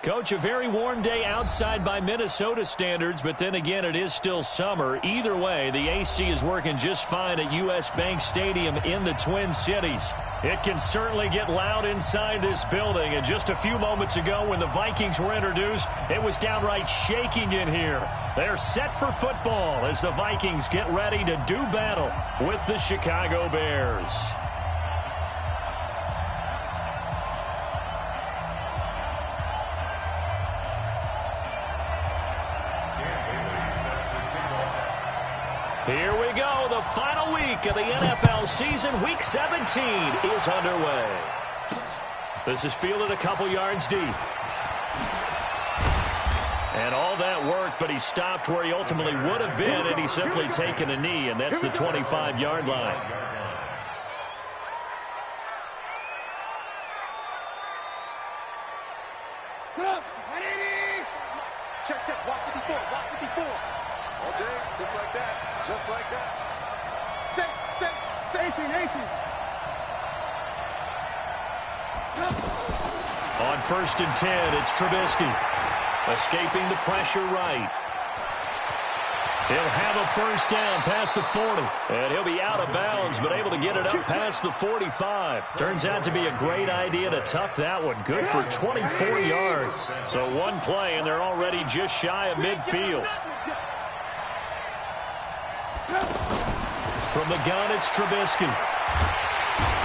Coach, a very warm day outside by Minnesota standards, but then again, it is still summer. Either way, the AC is working just fine at U.S. Bank Stadium in the Twin Cities. It can certainly get loud inside this building, and just a few moments ago when the Vikings were introduced, it was downright shaking in here. They're set for football as the Vikings get ready to do battle with the Chicago Bears. Here we go. The final week of the NFL season. Week 17 is underway. This is fielded a couple yards deep. And all that work, but he stopped where he ultimately would have been, and he's simply taken a knee, and that's the 25-yard line. Check, check. Walk 54, walk 54. All day, just like that. Just like that. Say 18. On 1st and 10, it's Trubisky. Escaping the pressure right. He'll have a first down past the 40. And he'll be out of bounds, but able to get it up past the 45. Turns out to be a great idea to tuck that one. Good for 24 yards. So one play, and they're already just shy of midfield. From the gun, it's Trubisky.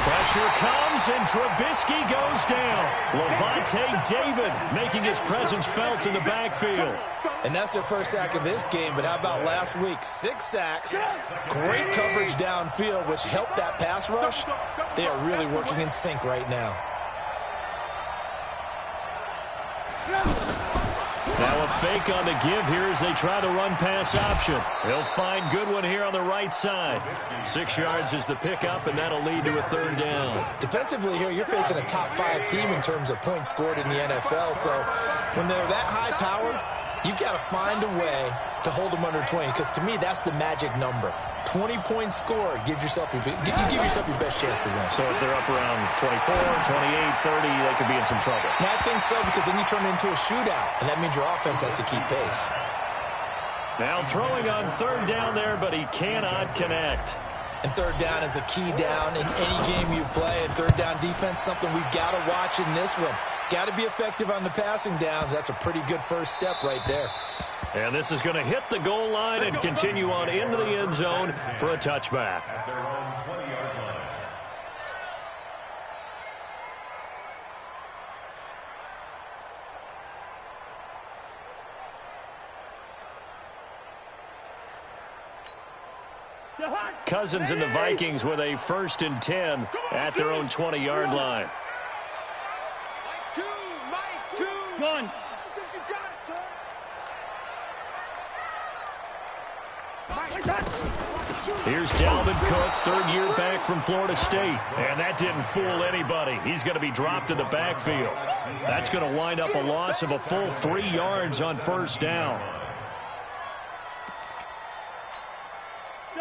Pressure comes, and Trubisky goes down. Levante David making his presence felt in the backfield. And that's their first sack of this game, but how about last week? 6 sacks, great coverage downfield, which helped that pass rush. They are really working in sync right now. Now a fake on the give here as they try the run-pass option. He'll find Goodwin here on the right side. 6 yards is the pickup, and that'll lead to a 3rd down. Defensively here, you're facing a top-5 team in terms of points scored in the NFL. So when they're that high-powered, you've got to find a way to hold them under 20, because to me, that's the magic number. 20 points scored gives yourself you give yourself your best chance to win. So if they're up around 24, 28, 30, they could be in some trouble. And I think so, because then you turn it into a shootout, and that means your offense has to keep pace. Now throwing on 3rd down there, but he cannot connect. And 3rd down is a key down in any game you play. And 3rd down defense, something we've got to watch in this one. Got to be effective on the passing downs. That's a pretty good first step right there. And this is going to hit the goal line and continue on into the end zone for a touchback. Cousins and the Vikings with a 1st and 10 at their own 20-yard line. Mike, two. One. You got it, son. Here's Dalvin Cook, 3rd year back from Florida State. And that didn't fool anybody. He's going to be dropped in the backfield. That's going to wind up a loss of a full 3 yards on 1st down.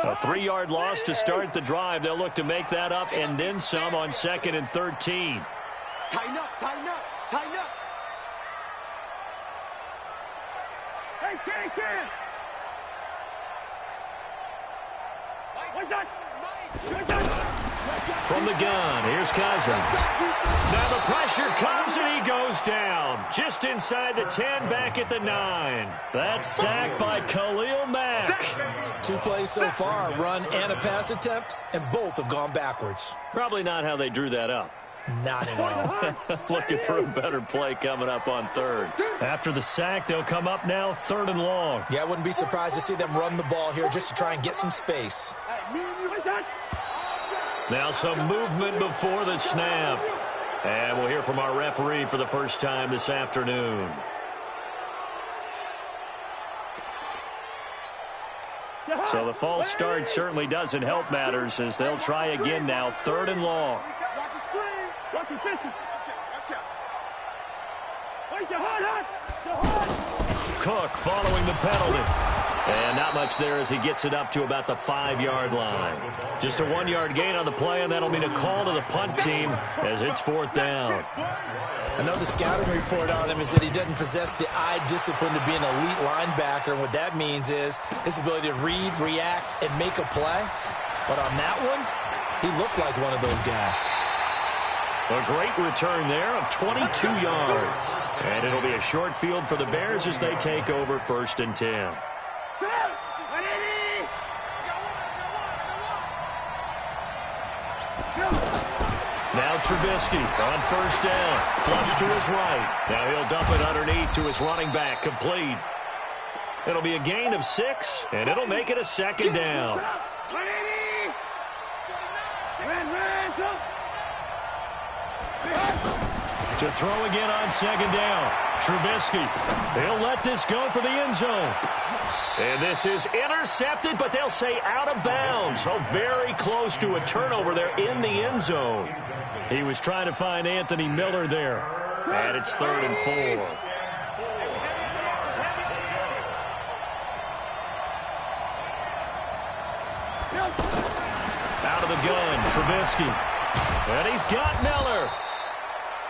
A 3-yard loss to start the drive. They'll look to make that up and then some on 2nd and 13. Tighten up. Hey, Ken. What's that? From the gun, here's Cousins. Now the pressure comes and he goes down. Just inside the 10, back at the 9. That's sacked by Khalil Mack. 2 plays so far, a run and a pass attempt, and both have gone backwards. Probably not how they drew that up. Not at all. Looking for a better play coming up on 3rd. After the sack, they'll come up now 3rd and long. Yeah, I wouldn't be surprised to see them run the ball here just to try and get some space. Now some movement before the snap. And we'll hear from our referee for the first time this afternoon. So the false start certainly doesn't help matters as they'll try again now, 3rd and long. Cook following the penalty. And not much there as he gets it up to about the 5-yard line. Just a 1-yard gain on the play, and that'll mean a call to the punt team as it's 4th down. I know the scouting report on him is that he doesn't possess the eye discipline to be an elite linebacker. And what that means is his ability to read, react, and make a play. But on that one, he looked like one of those guys. A great return there of 22 yards. And it'll be a short field for the Bears as they take over 1st and 10. Now Trubisky on 1st down. Flush to his right. Now he'll dump it underneath to his running back. Complete. It'll be a gain of 6, and it'll make it a 2nd down. To throw again on 2nd down. Trubisky. He'll let this go for the end zone. And this is intercepted, but they'll say out of bounds. So very close to a turnover there in the end zone. He was trying to find Anthony Miller there. And it's 3rd and 4. Out of the gun, Trubisky. And he's got Miller.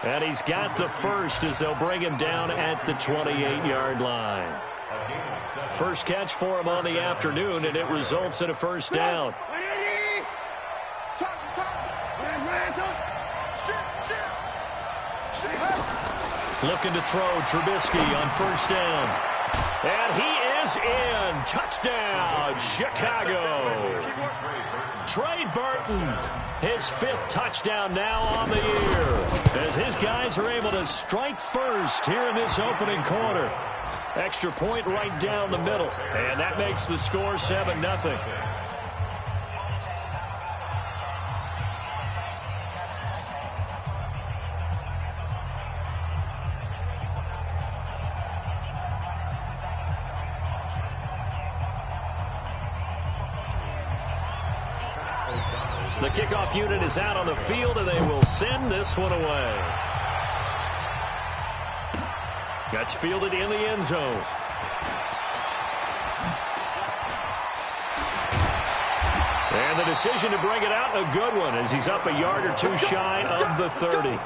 And he's got the first as they'll bring him down at the 28-yard line. First catch for him on the afternoon, and it results in a 1st down. Looking to throw, Trubisky on 1st down. And he is in. Touchdown, Chicago. Trey Burton, his 5th touchdown now on the year, as his guys are able to strike first here in this opening quarter. Extra point right down the middle, and that makes the score 7-0. The kickoff unit is out on the field, and they will send this one away. That's fielded in the end zone. And the decision to bring it out, a good one, as he's up a yard or 2 shy of the 30.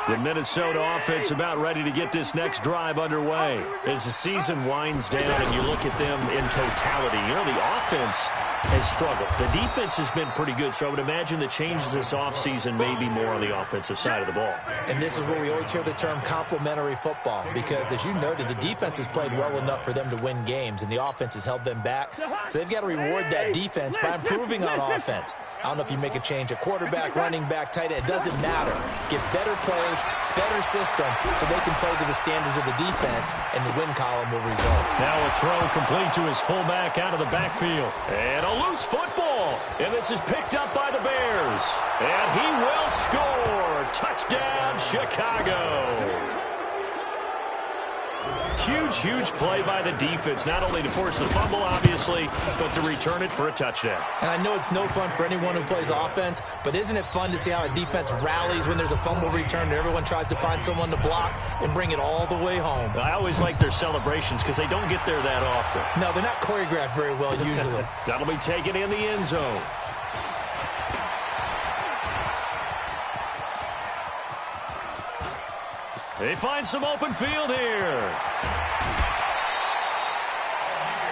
The Minnesota offense about ready to get this next drive underway. As the season winds down and you look at them in totality, you know, the offense has struggled. The defense has been pretty good, so I would imagine the changes this offseason may be more on the offensive side of the ball. And this is where we always hear the term complementary football, because as you noted, the defense has played well enough for them to win games, and the offense has held them back. So they've got to reward that defense by improving on offense. I don't know if you make a change at quarterback, running back, tight end. It doesn't matter. Get better players, better system, so they can play to the standards of the defense, and the win column will result. Now a throw complete to his fullback out of the backfield. And a loose football. And this is picked up by the Bears. And he will score. Touchdown, Chicago. Huge, huge play by the defense, not only to force the fumble, obviously, but to return it for a touchdown. And I know it's no fun for anyone who plays offense, but isn't it fun to see how a defense rallies when there's a fumble return and everyone tries to find someone to block and bring it all the way home? I always like their celebrations because they don't get there that often. No, they're not choreographed very well usually. That'll be taken in the end zone. They find some open field here.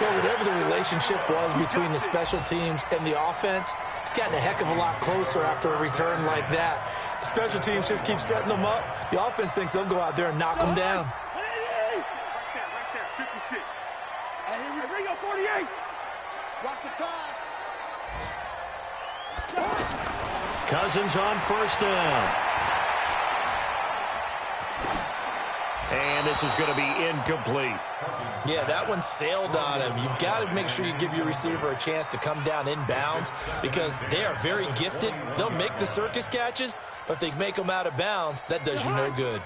Well, whatever the relationship was between the special teams and the offense, it's gotten a heck of a lot closer after a return like that. The special teams just keep setting them up. The offense thinks they'll go out there and knock them down. Right there, 56. Hey, here we go, 48. Watch the pass. Cousins on first down. And this is going to be incomplete. Yeah, that one sailed on him. You've got to make sure you give your receiver a chance to come down inbounds because they are very gifted. They'll make the circus catches, but if they make them out of bounds, that does you no good.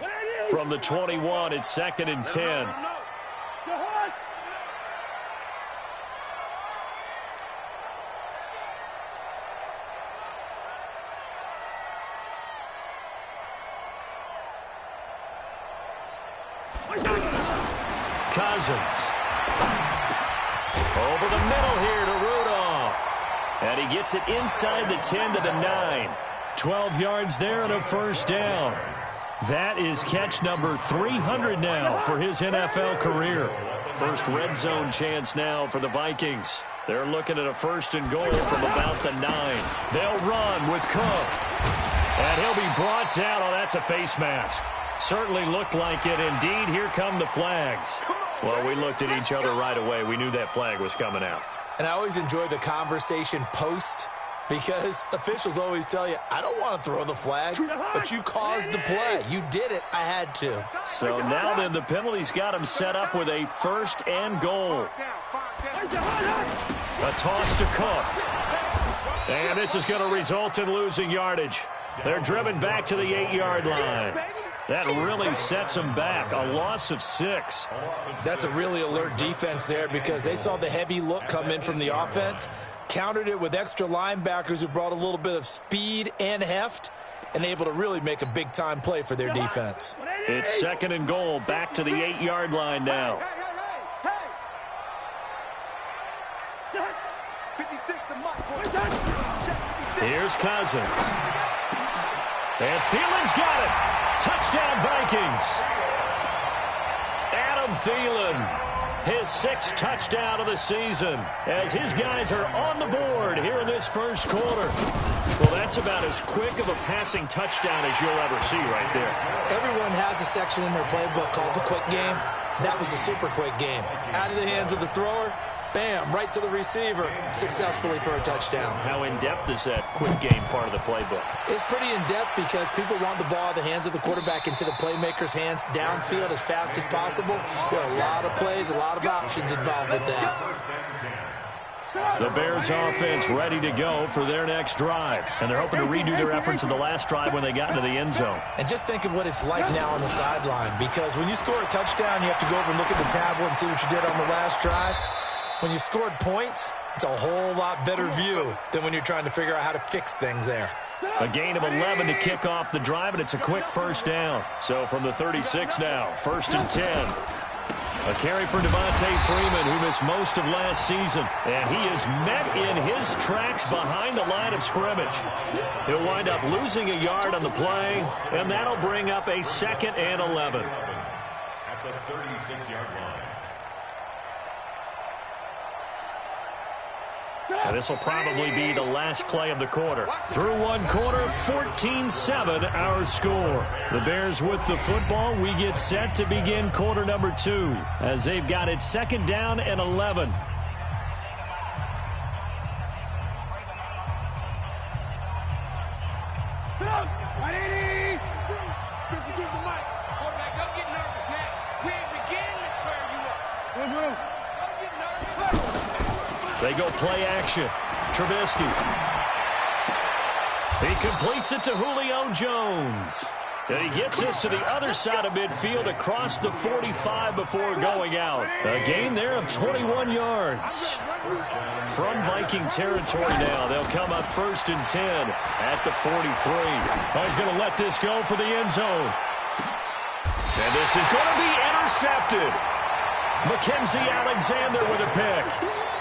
From the 21, it's 2nd and 10. Cousins. Over the middle here to Rudolph. And he gets it inside the 10 to the 9. 12 yards there and a first down. That is catch number 300 now for his NFL career. First red zone chance now for the Vikings. They're looking at a first and goal from about the 9. They'll run with Cook. And he'll be brought down. Oh, that's a face mask. Certainly looked like it. Indeed, here come the flags. Well, we looked at each other right away. We knew that flag was coming out. And I always enjoy the conversation post, because officials always tell you, I don't want to throw the flag, but you caused the play. You did it. I had to. So now then the penalty's got him set up with a first and goal. A toss to Cook. And this is going to result in losing yardage. They're driven back to the 8-yard line. That really sets them back. A loss of 6. That's a really alert defense there, because they saw the heavy look come in from the offense, countered it with extra linebackers who brought a little bit of speed and heft, and able to really make a big-time play for their defense. It's second and goal, back to the 8-yard line now. Here's Cousins. And Thielen's got it. Touchdown, Vikings. Adam Thielen, his 6th touchdown of the season, as his guys are on the board here in this first quarter. Well, that's about as quick of a passing touchdown as you'll ever see right there. Everyone has a section in their playbook called the quick game. That was a super quick game. Out of the hands of the thrower, bam, right to the receiver, successfully for a touchdown. How in-depth is that quick game part of the playbook? It's pretty in-depth because people want the ball out of the hands of the quarterback into the playmaker's hands downfield as fast as possible. There are a lot of plays, a lot of options involved with that. The Bears offense ready to go for their next drive. And they're hoping to redo their efforts in the last drive when they got into the end zone. And just think of what it's like now on the sideline, because when you score a touchdown, you have to go over and look at the tablet and see what you did on the last drive. When you scored points, it's a whole lot better view than when you're trying to figure out how to fix things there. A gain of 11 to kick off the drive, and it's a quick first down. So from the 36 now, first and 10. A carry for Devontae Freeman, who missed most of last season. And he is met in his tracks behind the line of scrimmage. He'll wind up losing a yard on the play, and that'll bring up a 2nd and 11. At the 36-yard line. And this will probably be the last play of the quarter. Through one quarter, 14-7 our score. The Bears with the football. We get set to begin quarter number 2 as they've got it 2nd down and 11. They go play action. Trubisky. He completes it to Julio Jones. And he gets this to the other side of midfield across the 45 before going out. A gain there of 21 yards. From Viking territory now, they'll come up 1st and 10 at the 43. Oh, he's going to let this go for the end zone. And this is going to be intercepted. Mackenzie Alexander with a pick.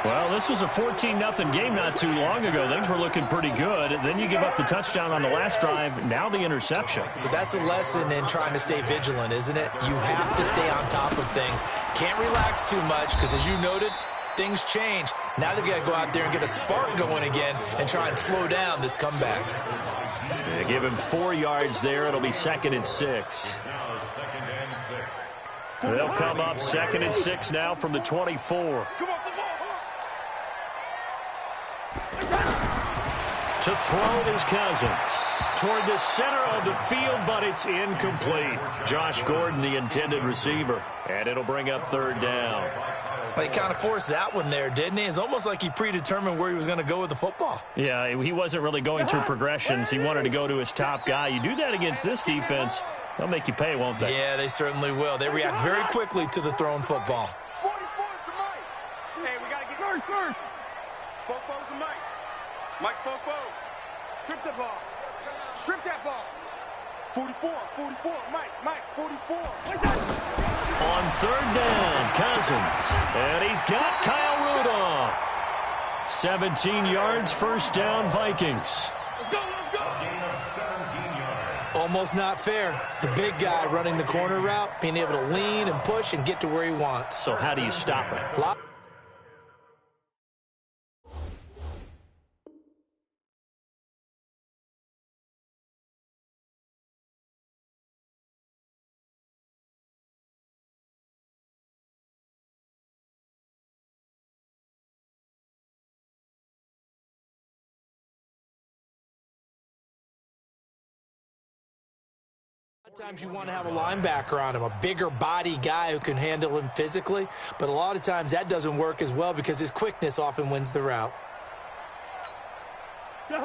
Well, this was a 14-0 game not too long ago. Things were looking pretty good. Then you give up the touchdown on the last drive. Now the interception. So that's a lesson in trying to stay vigilant, isn't it? You have to stay on top of things. Can't relax too much because, as you noted, things change. Now they've got to go out there and get a spark going again and try and slow down this comeback. They give him 4 yards there. It'll be 2nd and 6. They'll come up 2nd and 6 now from the 24. To throw is Cousins. Toward the center of the field, but it's incomplete. Josh Gordon, the intended receiver. And it'll bring up 3rd down. But he kind of forced that one there, didn't he? It's almost like he predetermined where he was going to go with the football. Yeah, he wasn't really going through progressions. He wanted to go to his top guy. You do that against this defense, they'll make you pay, won't they? Yeah, they certainly will. They react very quickly to the thrown football. 44 is to Mike. Hey, we got to get first. Fofo's to Mike. Mike's Fofo. Strip the ball. Strip that ball. 44, Mike, 44. On third down, Cousins. And he's got Kyle Rudolph. 17 yards, first down, Vikings. Let's go. Gain of 17 yards. Almost not fair. The big guy running the corner route, being able to lean and push and get to where he wants. So how do you stop it? Sometimes you want to have a linebacker on him, a bigger body guy who can handle him physically, but a lot of times that doesn't work as well because his quickness often wins the route. Man,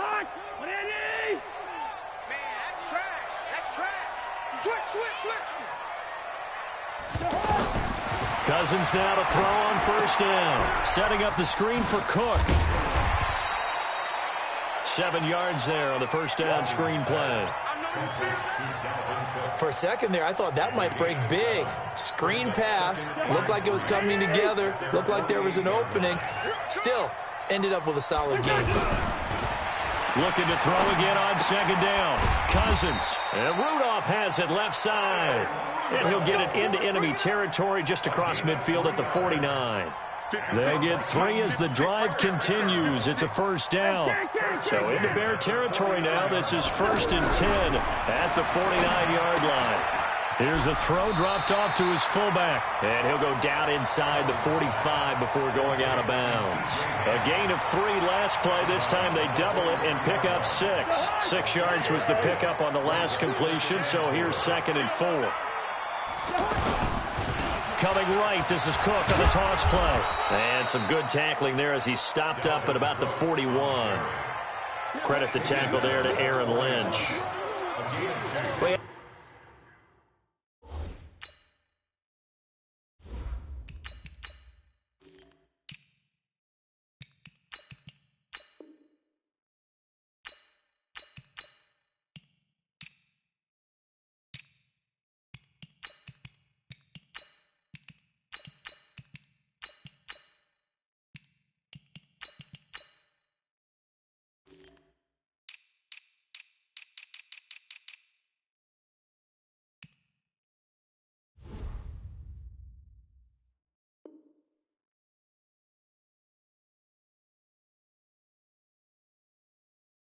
that's trash. Switch. Cousins now to throw on first down. Setting up the screen for Cook. 7 yards there on the first down screen play. For a second there, I thought that might break big. Screen pass. Looked like it was coming together. Looked like there was an opening. Still, ended up with a solid game. Looking to throw again on second down. Cousins. And Rudolph has it left side. And he'll get it into enemy territory just across midfield at the 49. They get 3 as the drive continues. It's a first down. So into Bear territory now. This is 1st and 10 at the 49-yard line. Here's a throw dropped off to his fullback. And he'll go down inside the 45 before going out of bounds. A gain of 3 last play. This time they double it and pick up 6. 6 yards was the pickup on the last completion. So here's 2nd and 4. Coming right, this is Cook on the toss play. And some good tackling there as he stopped up at about the 41. Credit the tackle there to Aaron Lynch.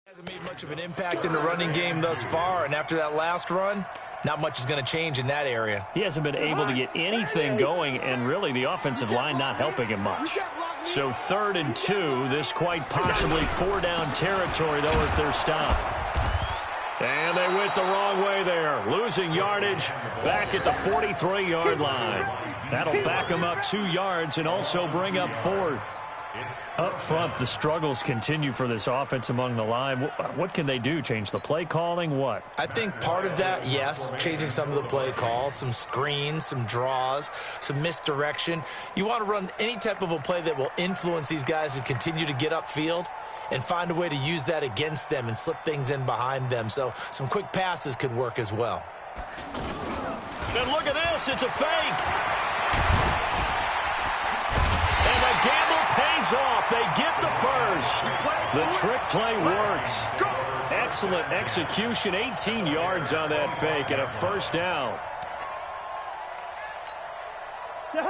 Hasn't made much of an impact in the running game thus far, and after that last run, not much is going to change in that area. He hasn't been able to get anything going, and really the offensive line not helping him much. So 3rd and 2, this quite possibly 4-down territory, though, if they're stopped. And they went the wrong way there, losing yardage back at the 43-yard line. That'll back them up 2 yards and also bring up 4th. Up front, the struggles continue for this offense among the line. What can they do? Change the play calling? What? I think part of that, yes, changing some of the play calls, some screens, some draws, some misdirection. You want to run any type of a play that will influence these guys to continue to get upfield and find a way to use that against them and slip things in behind them. So some quick passes could work as well. And look at this. It's a fake. And the gamble pays off. They get the first. The trick play works. Excellent execution. 18 yards on that fake and a first down. He'll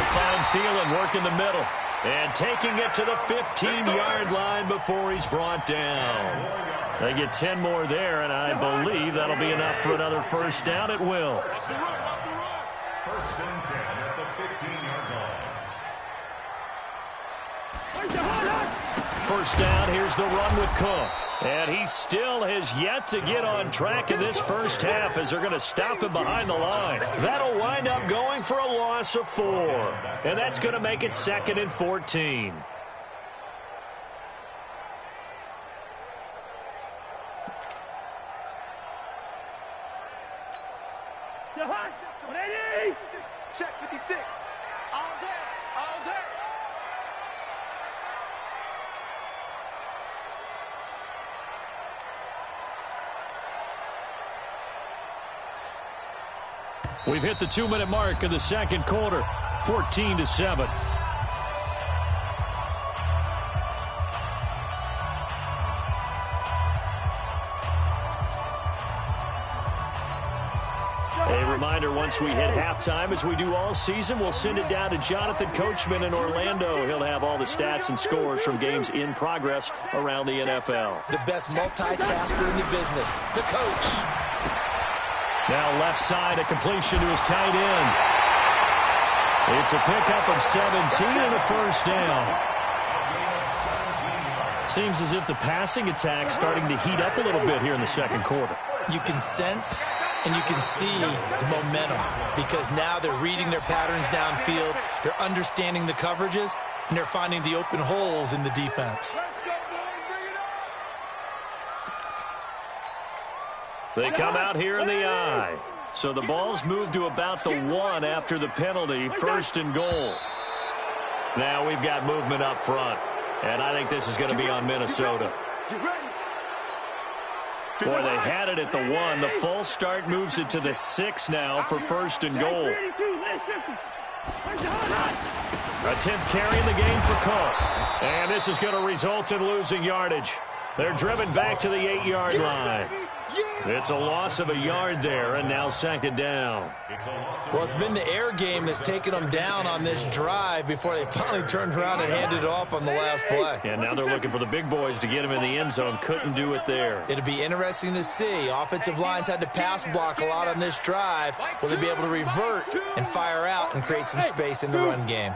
find Thielen working the middle. And taking it to the 15-yard line before he's brought down. They get 10 more there, and I believe that'll be enough for another first down. It will. 1st and 10 at the 15-yard line. First down, here's the run with Cook. And he still has yet to get on track in this first half as they're going to stop him behind the line. That'll wind up going for a loss of 4. And that's going to make it 2nd and 14. Check 56. All day. We've hit the 2-minute mark of the second quarter, 14-7. A reminder, once we hit halftime, as we do all season, we'll send it down to Jonathan Coachman in Orlando. He'll have all the stats and scores from games in progress around the NFL. The best multitasker in the business, the coach. Now left side, a completion to his tight end. It's a pickup of 17 and a first down. Seems as if the passing attack's starting to heat up a little bit here in the second quarter. You can sense and you can see the momentum because now they're reading their patterns downfield, they're understanding the coverages, and they're finding the open holes in the defense. They come out here in the I. So the ball's moved to about the 1 after the penalty, first and goal. Now we've got movement up front, and I think this is going to be on Minnesota. Boy, they had it at the 1. The false start moves it to the 6 now for first and goal. A 10th carry in the game for Cook. And this is going to result in losing yardage. They're driven back to the 8-yard line. It's a loss of a yard there, and now second down. Well, it's been the air game that's taken them down on this drive before they finally turned around and handed it off on the last play. And now they're looking for the big boys to get them in the end zone. Couldn't do it there. It'll be interesting to see. Offensive lines had to pass block a lot on this drive. Will they be able to revert and fire out and create some space in the run game?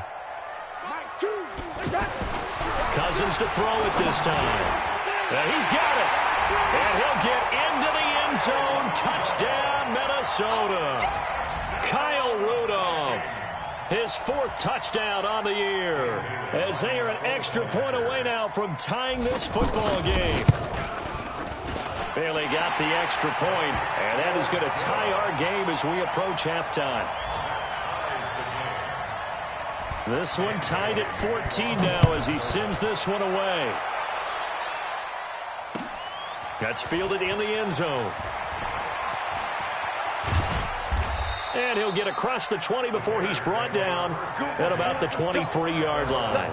Cousins to throw it this time. He's got it. And he'll get into the end zone. Touchdown, Minnesota. Kyle Rudolph, his 4th touchdown on the year, as they are an extra point away now from tying this football game. Bailey got the extra point, and that is going to tie our game as we approach halftime. This one tied at 14 now as he sends this one away. That's fielded in the end zone. And he'll get across the 20 before he's brought down at about the 23-yard line.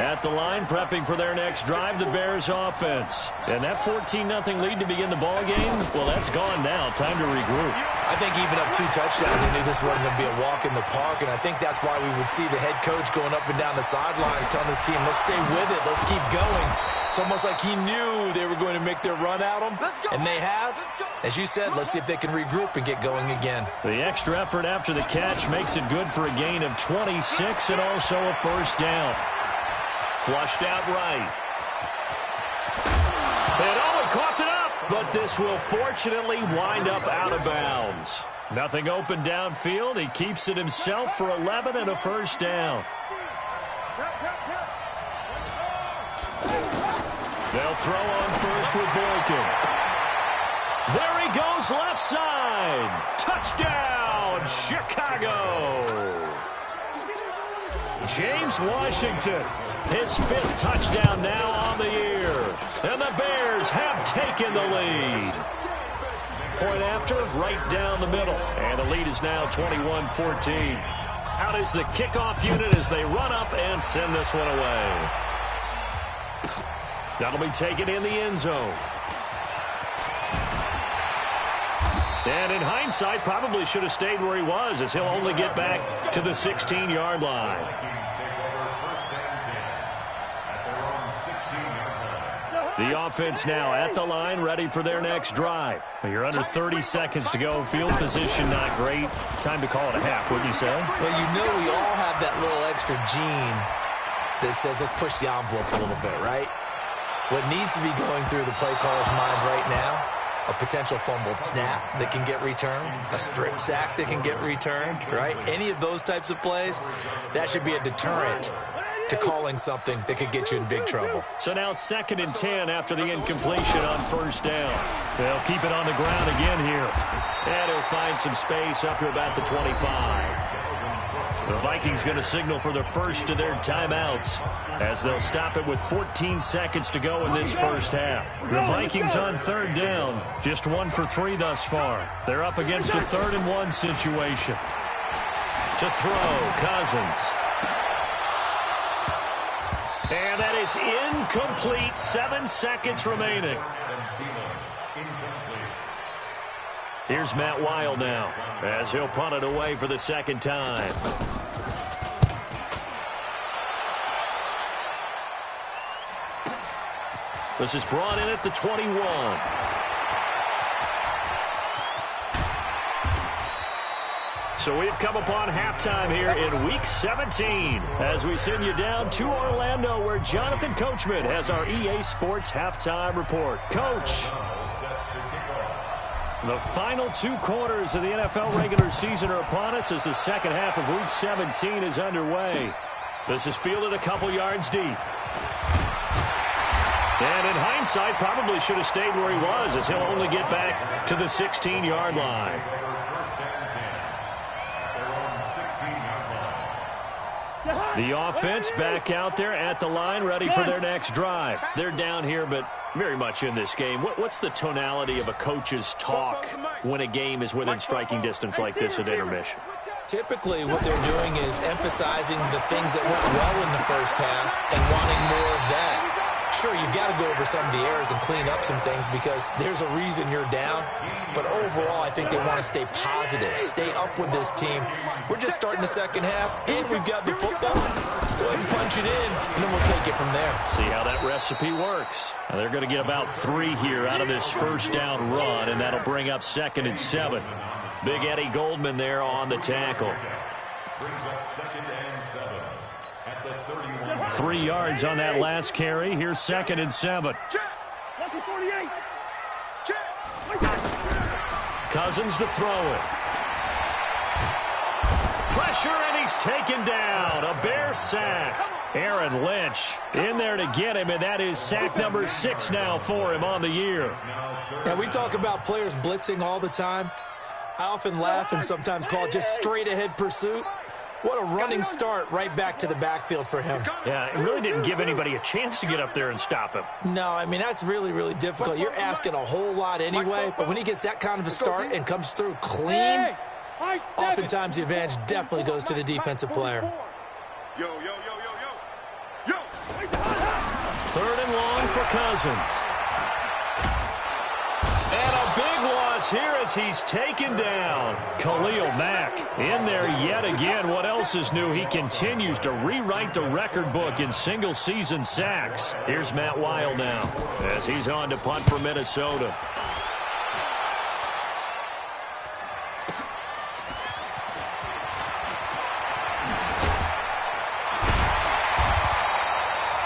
At the line, prepping for their next drive, the Bears offense. And that 14-0 lead to begin the ball game, well, that's gone now. Time to regroup. I think even up 2 touchdowns, they knew this wasn't going to be a walk in the park, and I think that's why we would see the head coach going up and down the sidelines telling his team, let's stay with it, let's keep going. It's almost like he knew they were going to make their run at him, and they have. As you said, let's see if they can regroup and get going again. The extra effort after the catch makes it good for a gain of 26 and also a first down. Flushed out right. It coughed it up, but this will fortunately wind up out of bounds. Nothing open downfield. He keeps it himself for 11 and a first down. They'll throw on first with Boykin. There he goes left side. Touchdown, Chicago. James Washington, his 5th touchdown now on the year. And the Bears have taken the lead. Point after, right down the middle. And the lead is now 21-14. Out is the kickoff unit as they run up and send this one away. That'll be taken in the end zone. And in hindsight, probably should have stayed where he was, as he'll only get back to the 16-yard line. The offense now at the line, ready for their next drive. You're under 30 seconds to go. Field position not great. Time to call it a half, wouldn't you say? Well, you know we all have that little extra gene that says let's push the envelope a little bit, right? What needs to be going through the play caller's mind right now, a potential fumbled snap that can get returned, a strip sack that can get returned, right? Any of those types of plays, that should be a deterrent to calling something that could get you in big trouble. So now 2nd and 10 after the incompletion on first down. They'll keep it on the ground again here. And he'll find some space up to about the 25. The Vikings going to signal for the first of their timeouts as they'll stop it with 14 seconds to go in this first half. The Vikings on third down, just 1 for 3 thus far. They're up against a 3rd and 1 situation. To throw, Cousins. And that is incomplete. 7 seconds remaining. Here's Matt Weil now as he'll punt it away for the second time. This is brought in at the 21. So we've come upon halftime here in Week 17 as we send you down to Orlando where Jonathan Coachman has our EA Sports Halftime Report. Coach. The final 2 quarters of the NFL regular season are upon us as the second half of Week 17 is underway. This is fielded a couple yards deep. And in hindsight, probably should have stayed where he was as he'll only get back to the 16-yard line. The offense back out there at the line, ready for their next drive. They're down here, but very much in this game. What's the tonality of a coach's talk when a game is within striking distance like this at intermission? Typically, what they're doing is emphasizing the things that went well in the first half and wanting more of that. Sure, you've got to go over some of the errors and clean up some things because there's a reason you're down. But overall, I think they want to stay positive, stay up with this team. We're just starting the second half, and we've got the football. Let's go ahead and punch it in, and then we'll take it from there. See how that recipe works. Now they're going to get about 3 here out of this first down run, and that'll bring up 2nd and 7. Big Eddie Goldman there on the tackle. Brings up 2nd and 7 at the 31. 3 yards on that last carry. Here's 2nd and 7. Cousins to throw it. Pressure, and he's taken down. A Bear sack. Aaron Lynch in there to get him, and that is sack number 6 now for him on the year. Now, we talk about players blitzing all the time. I often laugh and sometimes call it just straight-ahead pursuit. What a running start right back to the backfield for him. Yeah, it really didn't give anybody a chance to get up there and stop him. No, I mean, that's really, really difficult. You're asking a whole lot anyway, but when he gets that kind of a start and comes through clean, oftentimes the advantage definitely goes to the defensive player. Yo, yo, yo, yo, yo. Yo. 3rd and long for Cousins. And a big loss here as he's taken down. Khalil Mack in there yet again. What else is new? He continues to rewrite the record book in single-season sacks. Here's Matt Weil now as he's on to punt for Minnesota.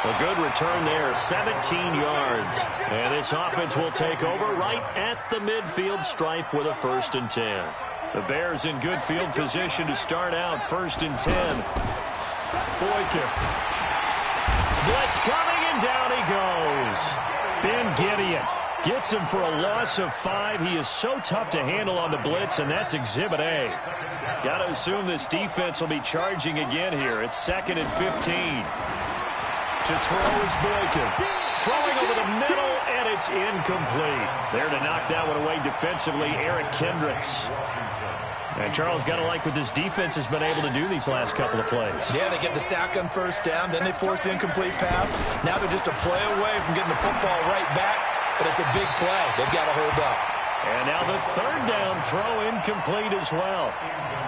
A good return there, 17 yards. And this offense will take over right at the midfield stripe with a 1st and 10. The Bears in good field position to start out 1st and 10. Boykin. Blitz coming, and down he goes. Ben Gideon gets him for a loss of 5. He is so tough to handle on the blitz, and that's Exhibit A. Got to assume this defense will be charging again here. It's 2nd and 15. To throw is Boykin. Throwing over the middle, and it's incomplete. There to knock that one away defensively, Eric Kendricks. And Charles, got to like what this defense has been able to do these last couple of plays. Yeah, they get the sack on 1st down, then they force the incomplete pass. Now they're just a play away from getting the football right back, but it's a big play. They've got to hold up. And now the 3rd down throw incomplete as well.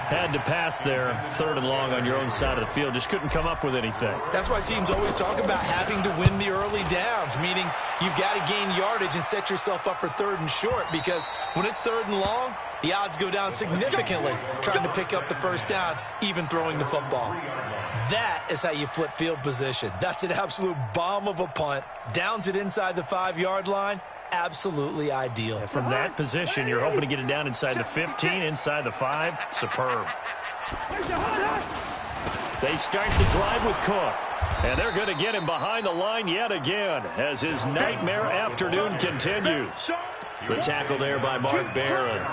Had to pass there, 3rd and long on your own side of the field. Just couldn't come up with anything. That's why teams always talk about having to win the early downs, meaning you've got to gain yardage and set yourself up for 3rd and short, because when it's 3rd and long, the odds go down significantly trying to pick up the 1st down, even throwing the football. That is how you flip field position. That's an absolute bomb of a punt. Downs it inside the 5-yard line. Absolutely ideal. And from that position, you're hoping to get it down inside the 15, inside the 5. Superb. They start the drive with Cook. And they're going to get him behind the line yet again as his nightmare afternoon continues. The tackle there by Mark Barron.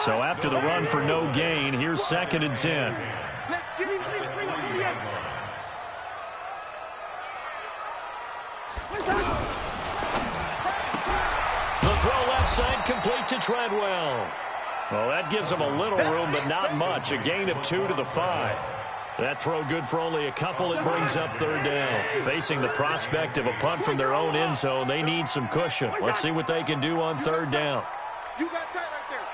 So after the run for no gain, here's 2nd and 10. Let's get him. The throw left side complete to Treadwell. Well, that gives them a little room, but not much. A gain of 2 to the 5. That throw good for only a couple. It brings up 3rd down. Facing the prospect of a punt from their own end zone, they need some cushion. Let's see what they can do on 3rd down. You got tight right there.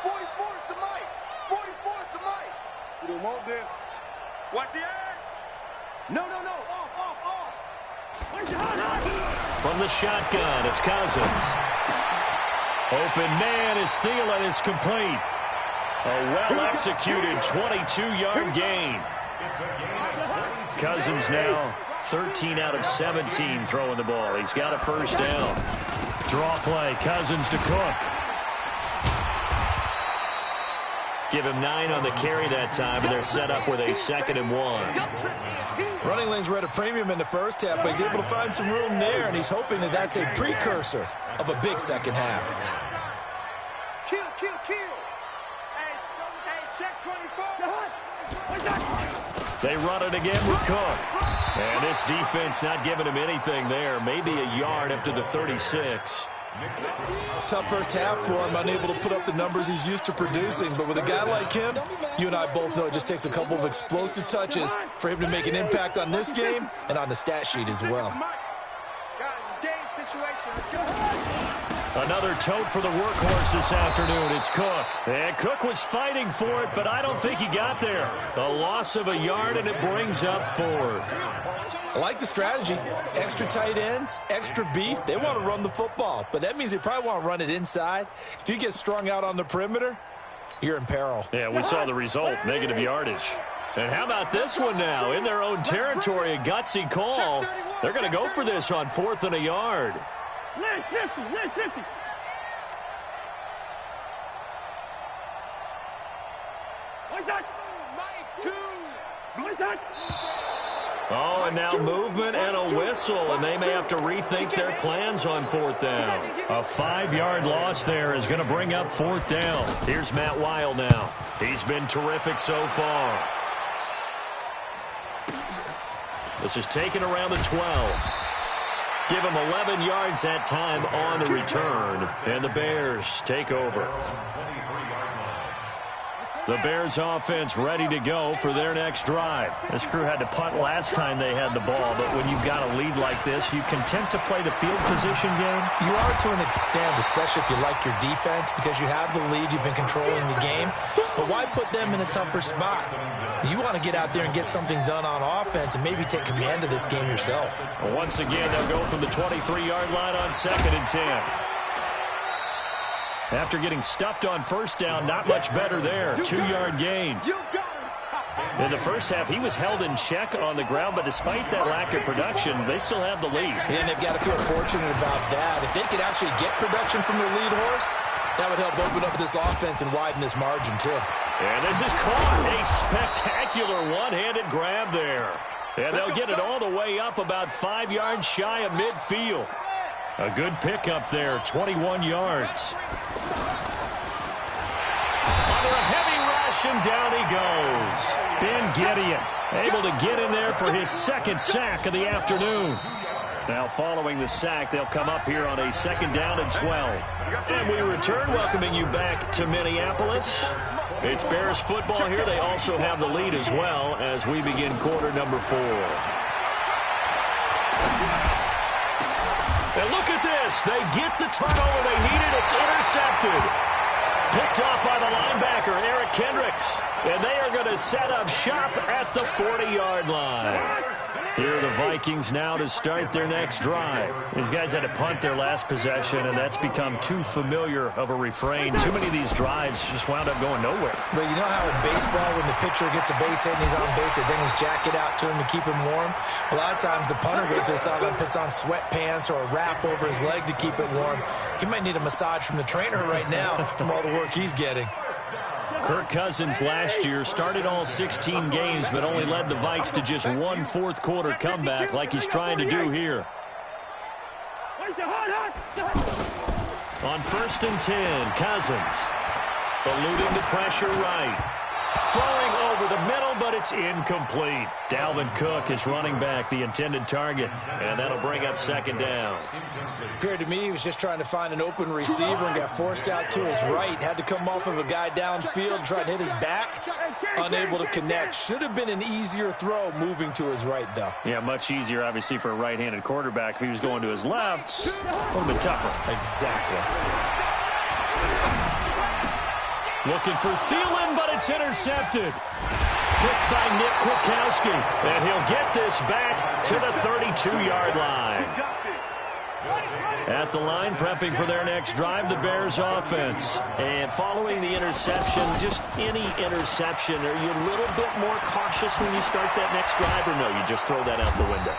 44 is the mic. 44 is the mic. You don't want this. Watch the eye. No. Off. From the shotgun, it's Cousins. Open man is Thielen. It's complete. A well-executed 22-yard gain. Cousins now 13 out of 17 throwing the ball. He's got a 1st down. Draw play. Cousins to Cook. Give him 9 on the carry that time, and they're set up with a 2nd and 1. Running lanes were at a premium in the first half, but he's able to find some room there, and he's hoping that that's a precursor of a big second half. Kill. Hey, check 24. They run it again with Cook. And this defense not giving him anything there. Maybe a yard up to the 36. Tough first half for him, unable to put up the numbers he's used to producing. But with a guy like him, you and I both know it just takes a couple of explosive touches for him to make an impact on this game and on the stat sheet as well. Guys, it's game situation. Let's go. Another tote for the workhorse this afternoon. It's Cook. And Cook was fighting for it, but I don't think he got there. A loss of a yard, and it brings up 4th. I like the strategy. Extra tight ends, extra beef. They want to run the football, but that means they probably want to run it inside. If you get strung out on the perimeter, you're in peril. Yeah, we saw the result, negative yardage. And how about this one now? In their own territory, a gutsy call. They're going to go for this on 4th and a yard. Let's 50. What's that? Mike, 2. What's that? Oh, and now movement and a whistle, and they may have to rethink their plans on 4th down. A 5-yard loss there is going to bring up 4th down. Here's Matt Weil now. He's been terrific so far. This is taken around the 12. Give him 11 yards that time on the return, and the Bears take over. The Bears offense ready to go for their next drive. This crew had to punt last time they had the ball, but when you've got a lead like this, you content to play the field position game? You are to an extent, especially if you like your defense, because you have the lead, you've been controlling the game. But why put them in a tougher spot? You want to get out there and get something done on offense and maybe take command of this game yourself. Well, once again, they'll go from the 23-yard line on 2nd and 10. After getting stuffed on 1st down, not much better there. 2-yard gain. In the first half, he was held in check on the ground, but despite that lack of production, they still have the lead. And they've got to feel fortunate about that. If they could actually get production from their lead horse, that would help open up this offense and widen this margin, too. And this is caught. A spectacular one-handed grab there. And they'll get it all the way up about 5 yards shy of midfield. A good pickup there, 21 yards. Under a heavy rush, and down he goes. Ben Gideon able to get in there for his 2nd sack of the afternoon. Now following the sack, they'll come up here on a 2nd down and 12. And we return, welcoming you back to Minneapolis. It's Bears football here. They also have the lead as well as we begin quarter number 4. And look at this. They get the turnover they needed. It's intercepted. Picked off by the linebacker, Eric Kendricks. And they are going to set up shop at the 40-yard line. Here are the Vikings now to start their next drive. These guys had to punt their last possession, and that's become too familiar of a refrain. Too many of these drives just wound up going nowhere. But you know how in baseball, when the pitcher gets a base hit and he's on base, they bring his jacket out to him to keep him warm? A lot of times the punter goes to the sideline, puts on sweatpants or a wrap over his leg to keep it warm. He might need a massage from the trainer right now from all the work he's getting. Kirk Cousins last year started all 16 games, but only led the Vikes to just one fourth-quarter comeback like he's trying to do here. On 1st and 10, Cousins. Eluding the pressure right. Throwing over the middle, but it's incomplete. Dalvin Cook is running back, the intended target, and that'll bring up 2nd down. Appeared to me he was just trying to find an open receiver and got forced out to his right. Had to come off of a guy downfield, try to hit his back. Unable to connect. Should have been an easier throw moving to his right, though. Yeah, much easier, obviously, for a right-handed quarterback. If he was going to his left, a little bit tougher. Exactly. Looking for Thielen, but it's intercepted. Picked by Nick Kwiatkowski. And he'll get this back to the 32-yard line. At the line, prepping for their next drive, the Bears offense. And following the interception, just any interception, are you a little bit more cautious when you start that next drive, or no, you just throw that out the window?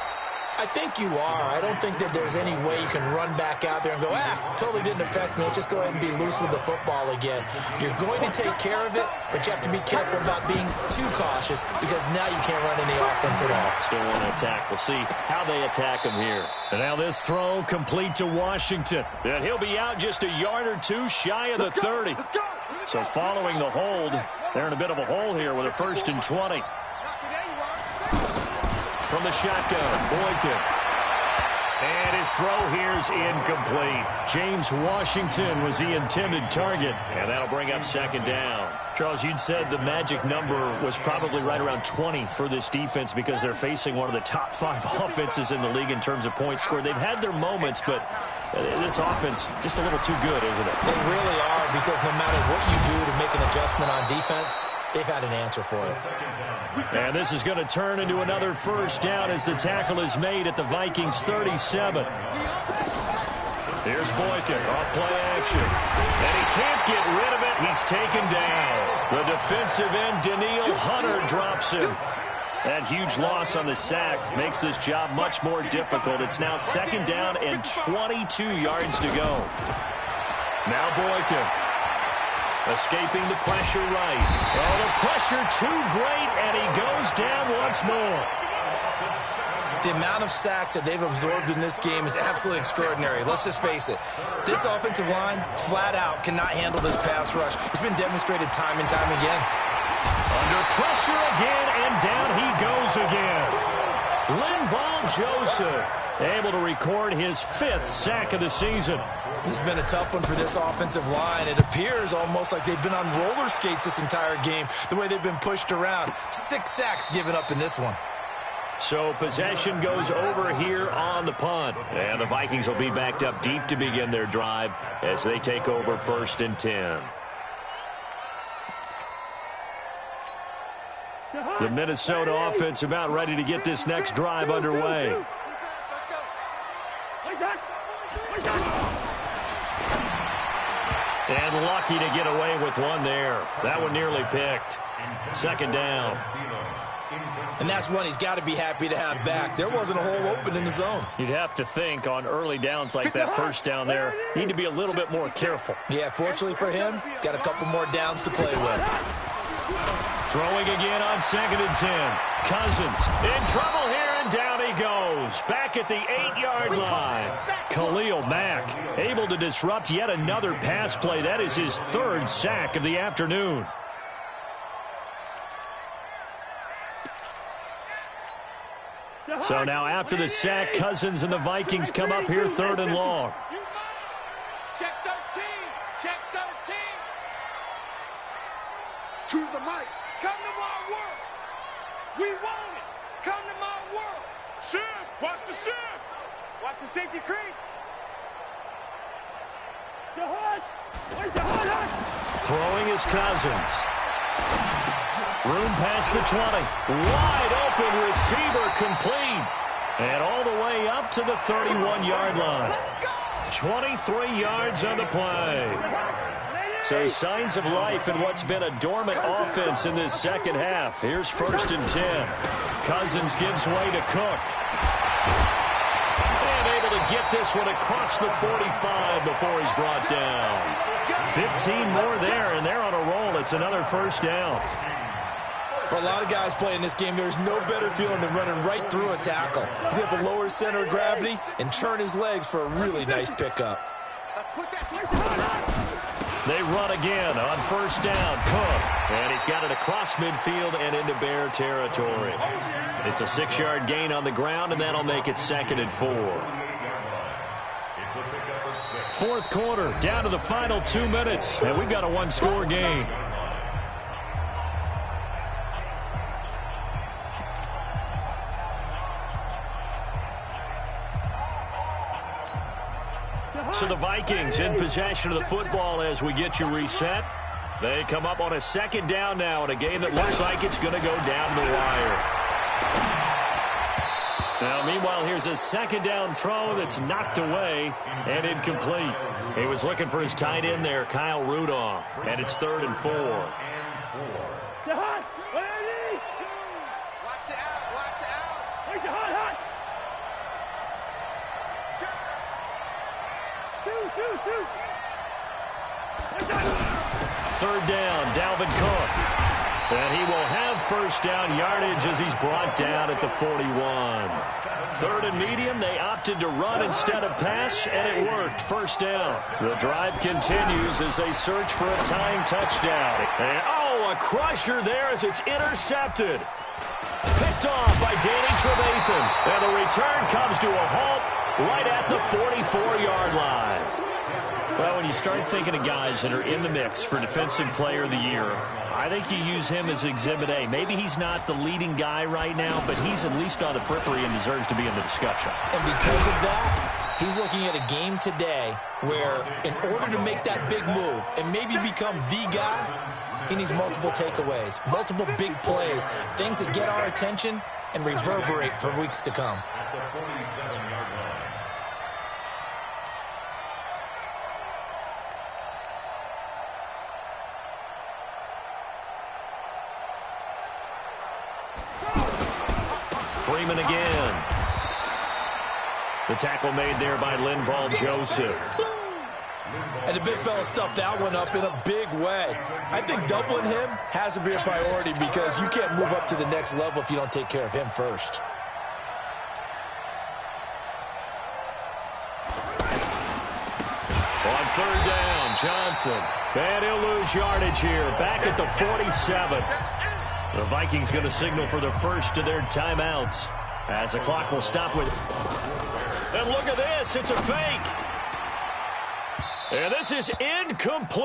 I think you are. I don't think that there's any way you can run back out there and go, totally didn't affect me. Let's just go ahead and be loose with the football again. You're going to take care of it, but you have to be careful about being too cautious because now you can't run any offense at all. Still want to attack. We'll see how they attack him here. And now this throw complete to Washington. And he'll be out just a yard or two shy of the 30. So following the hold, they're in a bit of a hole here with a 1st and 20. From the shotgun, Boykin. And his throw here is incomplete. James Washington was the intended target, and that'll bring up 2nd down. Charles, you'd said the magic number was probably right around 20 for this defense because they're facing one of the top 5 offenses in the league in terms of points scored. They've had their moments, but this offense just a little too good, isn't it? They really are, because no matter what you do to make an adjustment on defense, they've had an answer for it. And this is going to turn into another 1st down as the tackle is made at the Vikings 37. Here's Boykin off play action. And he can't get rid of it. He's taken down. The defensive end, Daniil Hunter, drops him. That huge loss on the sack makes this job much more difficult. It's now 2nd down and 22 yards to go. Now Boykin. Escaping the pressure right. Oh, the pressure too great, and he goes down once more. The amount of sacks that they've absorbed in this game is absolutely extraordinary. Let's just face it. This offensive line, flat out, cannot handle this pass rush. It's been demonstrated time and time again. Under pressure again, and down he goes again. Linval Joseph able to record his 5th sack of the season. This has been a tough one for this offensive line. It appears almost like they've been on roller skates this entire game, the way they've been pushed around. 6 sacks given up in this one. So possession goes over here on the punt. And the Vikings will be backed up deep to begin their drive as they take over 1st and 10. The Minnesota offense about ready to get this next drive underway. And lucky to get away with one there. That one nearly picked. 2nd down. And that's one he's got to be happy to have back. There wasn't a hole open in the zone. You'd have to think on early downs like that 1st down there, need to be a little bit more careful. Yeah, fortunately for him, got a couple more downs to play with. Throwing again on 2nd and 10. Cousins in trouble here, and down he goes. Back at the 8-yard line. Khalil Mack able to disrupt yet another pass play. That is his 3rd sack of the afternoon. So now after the sack, Cousins and the Vikings come up here 3rd and long. Check 13. Check 13. Choose the mic. Come to my world. We want it. Come to my world. Shift. Watch the shift. Watch the safety creep. Throwing is Cousins. Room past the 20. Wide open receiver complete. And all the way up to the 31-yard line. 23 yards on the play. So signs of life in what's been a dormant offense in this 2nd half. Here's 1st and 10. Cousins gives way to Cook. And able to get this one across the 45 before he's brought down. 15 more there, and they're on a roll. It's another 1st down. For a lot of guys playing this game, there's no better feeling than running right through a tackle. He's able to lower his center of gravity and churn his legs for a really nice pickup. They run again on first down. Cook. And he's got it across midfield and into Bear territory. It's a 6-yard gain on the ground, and that'll make it 2nd and 4. Fourth quarter, down to the final 2 minutes, and we've got a one-score game. So the Vikings in possession of the football as we get you reset. They come up on a 2nd down now in a game that looks like it's going to go down the wire. Now, meanwhile, here's a 2nd down throw that's knocked away and incomplete. He was looking for his tight end there, Kyle Rudolph, and it's 3rd and 4. Watch the out. Watch the out. Where's the hot? 3rd down, Dalvin Cook. And he will have first down yardage as he's brought down at the 41. 3rd and medium, they opted to run instead of pass, and it worked. First down. The drive continues as they search for a tying touchdown. And, a crusher there as it's intercepted. Picked off by Danny Trevathan. And the return comes to a halt right at the 44-yard line. Well, when you start thinking of guys that are in the mix for Defensive Player of the Year, I think you use him as Exhibit A. Maybe he's not the leading guy right now, but he's at least on the periphery and deserves to be in the discussion. And because of that, he's looking at a game today where in order to make that big move and maybe become the guy, he needs multiple takeaways, multiple big plays, things that get our attention and reverberate for weeks to come. At the 47-yard line. Freeman again. The tackle made there by Linval Joseph. And the big fella stuffed that one up in a big way. I think doubling him has to be a priority because you can't move up to the next level if you don't take care of him first. On 3rd down, Johnson. And he'll lose yardage here. Back at the 47. The Vikings going to signal for the first of their timeouts as the clock will stop with. And look at this. It's a fake. And this is incomplete.